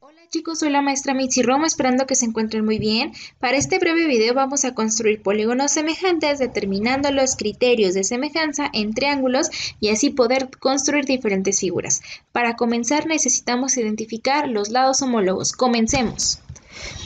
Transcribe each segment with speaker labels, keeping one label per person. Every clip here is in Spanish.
Speaker 1: Hola chicos, soy la maestra Mitzi Romo, esperando que se encuentren muy bien. Para este breve video vamos a construir polígonos semejantes determinando los criterios de semejanza en triángulos y así poder construir diferentes figuras. Para comenzar necesitamos identificar los lados homólogos. Comencemos.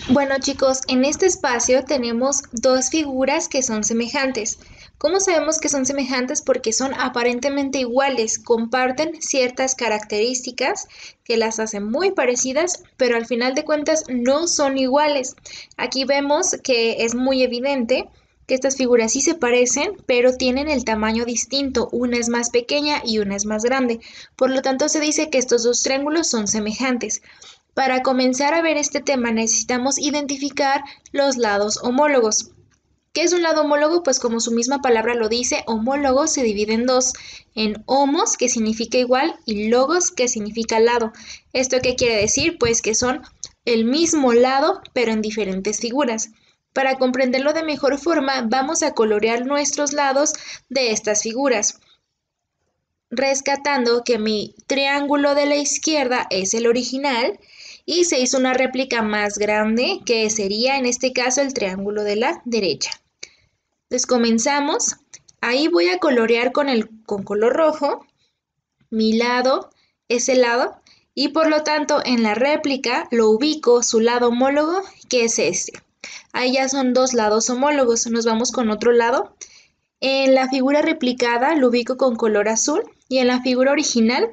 Speaker 1: Bueno chicos, en este espacio tenemos dos figuras que son semejantes. ¿Cómo sabemos que son semejantes? Porque son aparentemente iguales, comparten ciertas características que las hacen muy parecidas, pero al final de cuentas no son iguales. Aquí vemos que es muy evidente que estas figuras sí se parecen, pero tienen el tamaño distinto. Una es más pequeña y una es más grande. Por lo tanto, se dice que estos dos triángulos son semejantes. Para comenzar a ver este tema necesitamos identificar los lados homólogos. ¿Qué es un lado homólogo? Pues como su misma palabra lo dice, homólogo se divide en dos, en homos, que significa igual, y logos, que significa lado. ¿Esto qué quiere decir? Pues que son el mismo lado, pero en diferentes figuras. Para comprenderlo de mejor forma, vamos a colorear nuestros lados de estas figuras, rescatando que mi triángulo de la izquierda es el original y se hizo una réplica más grande que sería en este caso el triángulo de la derecha. Entonces comenzamos. Ahí voy a colorear con color rojo. Mi lado es el lado y por lo tanto en la réplica lo ubico su lado homólogo, que es este. Ahí ya son dos lados homólogos. Nos vamos con otro lado. En la figura replicada lo ubico con color azul y en la figura original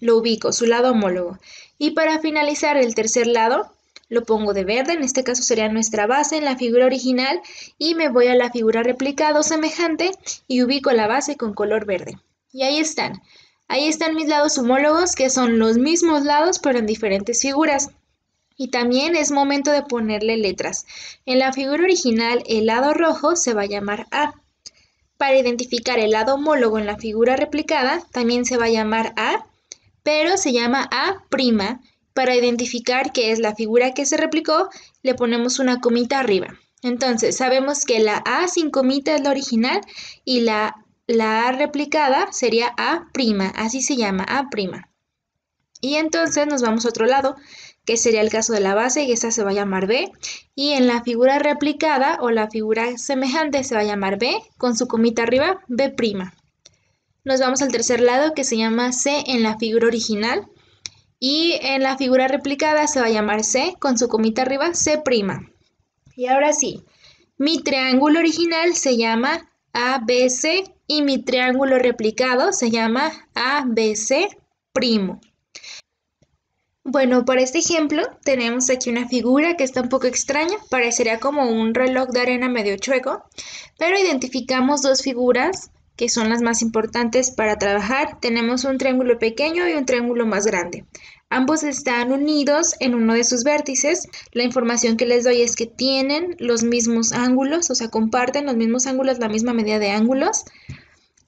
Speaker 1: lo ubico, su lado homólogo. Y para finalizar el tercer lado, lo pongo de verde, en este caso sería nuestra base en la figura original, y me voy a la figura replicada o semejante y ubico la base con color verde. Y ahí están. Ahí están mis lados homólogos, que son los mismos lados pero en diferentes figuras. Y también es momento de ponerle letras. En la figura original, el lado rojo se va a llamar A. Para identificar el lado homólogo en la figura replicada, también se va a llamar A, pero se llama A'. Para identificar qué es la figura que se replicó, le ponemos una comita arriba. Entonces, sabemos que la A sin comita es la original y la A replicada sería A', así se llama, A'. Y entonces nos vamos a otro lado, que sería el caso de la base, y esta se va a llamar B. Y en la figura replicada o la figura semejante se va a llamar B, con su comita arriba, B'. Nos vamos al tercer lado, que se llama C en la figura original. Y en la figura replicada se va a llamar C, con su comita arriba, C'. Y ahora sí, mi triángulo original se llama ABC y mi triángulo replicado se llama ABC'. Bueno, para este ejemplo tenemos aquí una figura que está un poco extraña, parecería como un reloj de arena medio chueco, pero identificamos dos figuras que son las más importantes para trabajar. Tenemos un triángulo pequeño y un triángulo más grande. Ambos están unidos en uno de sus vértices. La información que les doy es que tienen los mismos ángulos, o sea, comparten los mismos ángulos, la misma medida de ángulos,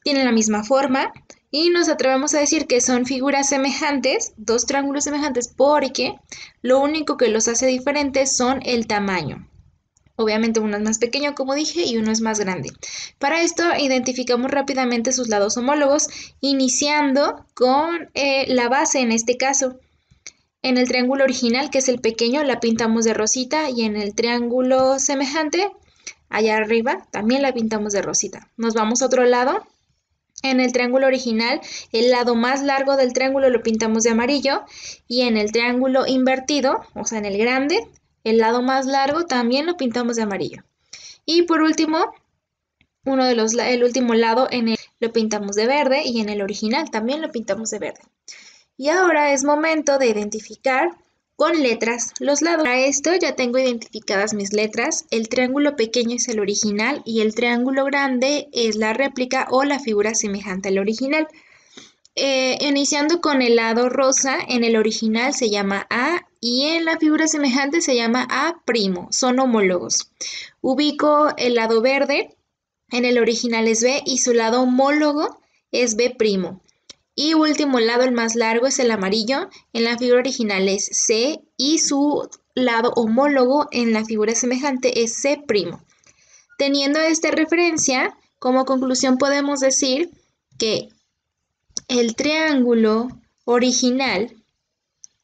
Speaker 1: tienen la misma forma y nos atrevemos a decir que son figuras semejantes, dos triángulos semejantes, porque lo único que los hace diferentes son el tamaño. Obviamente uno es más pequeño, como dije, y uno es más grande. Para esto identificamos rápidamente sus lados homólogos, iniciando con la base en este caso. En el triángulo original, que es el pequeño, la pintamos de rosita y en el triángulo semejante, allá arriba, también la pintamos de rosita. Nos vamos a otro lado. En el triángulo original, el lado más largo del triángulo lo pintamos de amarillo y en el triángulo invertido, o sea, en el grande, el lado más largo también lo pintamos de amarillo. Y por último, el último lado lo pintamos de verde y en el original también lo pintamos de verde. Y ahora es momento de identificar con letras los lados. Para esto ya tengo identificadas mis letras. El triángulo pequeño es el original y el triángulo grande es la réplica o la figura semejante al original. Iniciando con el lado rosa, en el original se llama A y en la figura semejante se llama A'. Son homólogos. Ubico el lado verde, en el original es B y su lado homólogo es B'. Y último lado, el más largo, es el amarillo. En la figura original es C y su lado homólogo en la figura semejante es C'. Teniendo esta referencia, como conclusión podemos decir que el triángulo original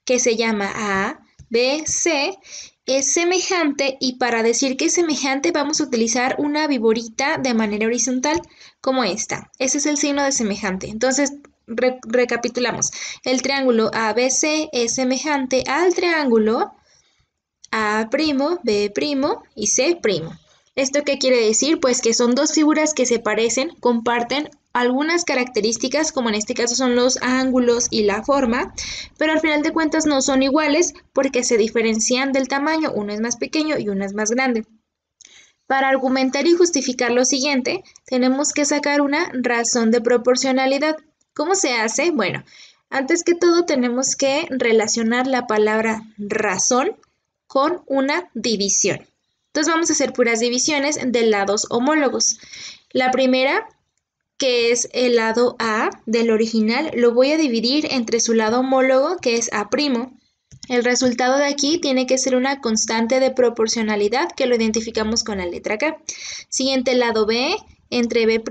Speaker 1: que se llama A, B, C, es semejante y para decir que es semejante vamos a utilizar una viborita de manera horizontal como esta. Ese es el signo de semejante. Entonces, recapitulamos. El triángulo ABC es semejante al triángulo A', B' y C'. ¿Esto qué quiere decir? Pues que son dos figuras que se parecen, comparten algunas características, como en este caso son los ángulos y la forma, pero al final de cuentas no son iguales porque se diferencian del tamaño, uno es más pequeño y uno es más grande. Para argumentar y justificar lo siguiente, tenemos que sacar una razón de proporcionalidad. ¿Cómo se hace? Bueno, antes que todo tenemos que relacionar la palabra razón con una división. Entonces vamos a hacer puras divisiones de lados homólogos. La primera, que es el lado A del original, lo voy a dividir entre su lado homólogo, que es A'. El resultado de aquí tiene que ser una constante de proporcionalidad que lo identificamos con la letra K. Siguiente, lado B, entre B',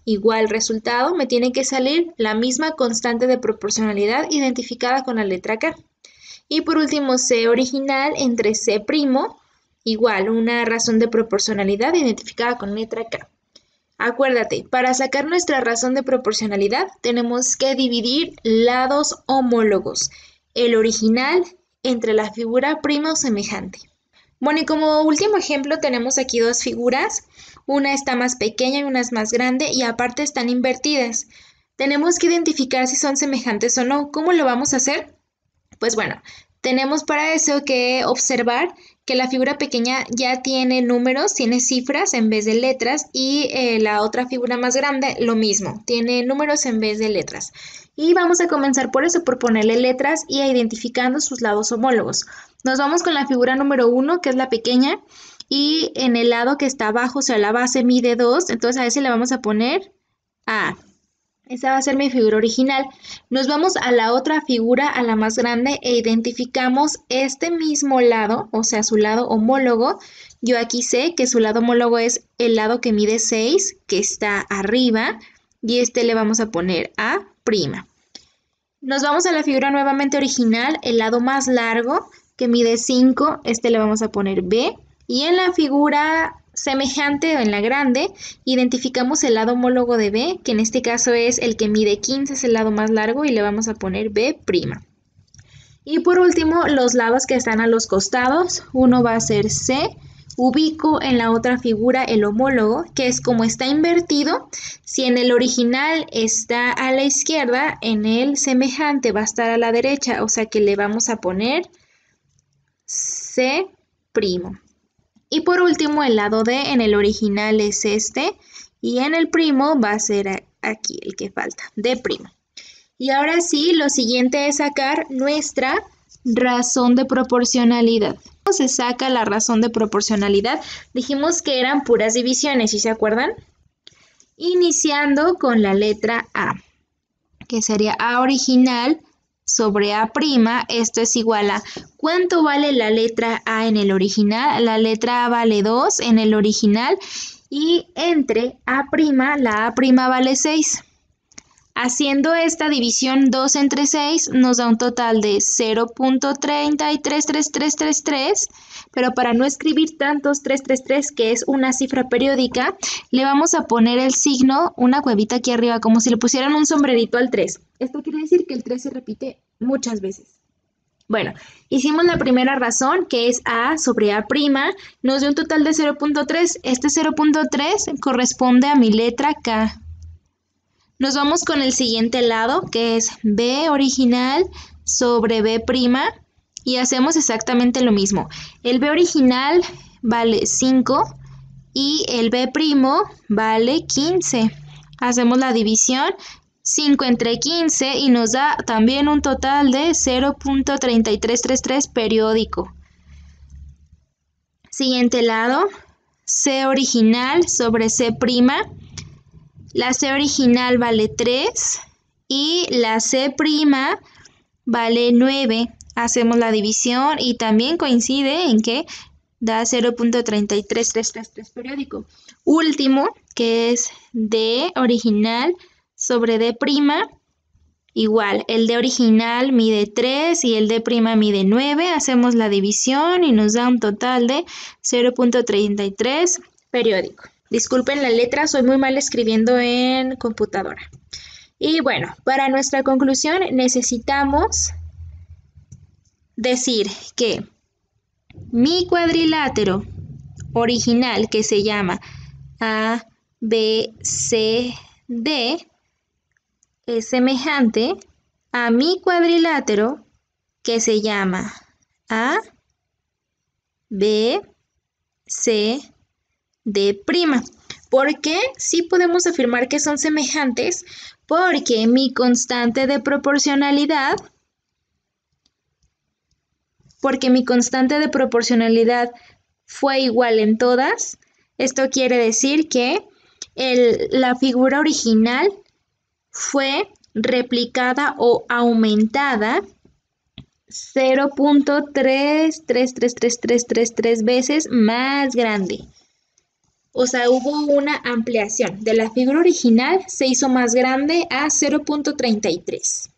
Speaker 1: igual resultado, me tiene que salir la misma constante de proporcionalidad identificada con la letra K. Y por último, C original entre C', igual una razón de proporcionalidad identificada con letra K. Acuérdate, para sacar nuestra razón de proporcionalidad tenemos que dividir lados homólogos, el original entre la figura prima o semejante. Bueno, y como último ejemplo tenemos aquí dos figuras, una está más pequeña y una es más grande y aparte están invertidas. Tenemos que identificar si son semejantes o no. ¿Cómo lo vamos a hacer? Pues bueno, tenemos para eso que observar que la figura pequeña ya tiene números, tiene cifras en vez de letras y la otra figura más grande lo mismo, tiene números en vez de letras. Y vamos a comenzar por eso, por ponerle letras y identificando sus lados homólogos. Nos vamos con la figura número 1, que es la pequeña, y en el lado que está abajo, o sea, la base mide 2, entonces a ese le vamos a poner A. Esa va a ser mi figura original. Nos vamos a la otra figura, a la más grande, e identificamos este mismo lado, o sea, su lado homólogo. Yo aquí sé que su lado homólogo es el lado que mide 6, que está arriba, y este le vamos a poner A'. Nos vamos a la figura nuevamente original, el lado más largo, que mide 5, este le vamos a poner B, y en la figura semejante o en la grande, identificamos el lado homólogo de B, que en este caso es el que mide 15, es el lado más largo y le vamos a poner B'. Y por último, los lados que están a los costados, uno va a ser C, ubico en la otra figura el homólogo, que es como está invertido, si en el original está a la izquierda, en el semejante va a estar a la derecha, o sea que le vamos a poner C'. Y por último, el lado D en el original es este y en el primo va a ser aquí el que falta, D'. Y ahora sí, lo siguiente es sacar nuestra razón de proporcionalidad. ¿Cómo se saca la razón de proporcionalidad? Dijimos que eran puras divisiones, ¿sí se acuerdan? Iniciando con la letra A, que sería A original sobre A', esto es igual a ¿cuánto vale la letra A en el original? La letra A vale 2 en el original y entre A', la A' vale 6. Haciendo esta división 2 entre 6 nos da un total de 0.333333, pero para no escribir tantos 333, que es una cifra periódica, le vamos a poner el signo, una cuevita aquí arriba, como si le pusieran un sombrerito al 3. Esto quiere decir que el 3 se repite muchas veces. Bueno, hicimos la primera razón, que es A sobre A', nos dio un total de 0.3. Este 0.3 corresponde a mi letra K. Nos vamos con el siguiente lado, que es B original sobre B' y hacemos exactamente lo mismo. El B original vale 5 y el B' vale 15. Hacemos la división 5 entre 15 y nos da también un total de 0.3333 periódico. Siguiente lado, C original sobre C'. La C original vale 3 y la C' vale 9. Hacemos la división y también coincide en que da 0.33333 periódico. Último, que es D original sobre D', Igual, el D original mide 3 y el D' mide 9. Hacemos la división y nos da un total de 0.33 periódico. Disculpen la letra, soy muy mal escribiendo en computadora. Y bueno, para nuestra conclusión necesitamos decir que mi cuadrilátero original, que se llama A, B, C, D, es semejante a mi cuadrilátero que se llama A, B, C, D'. ¿Por qué? Sí podemos afirmar que son semejantes porque mi constante de proporcionalidad fue igual en todas. Esto quiere decir que la figura original fue replicada o aumentada 0.333333 veces más grande. O sea, hubo una ampliación. De la figura original se hizo más grande a 0.33.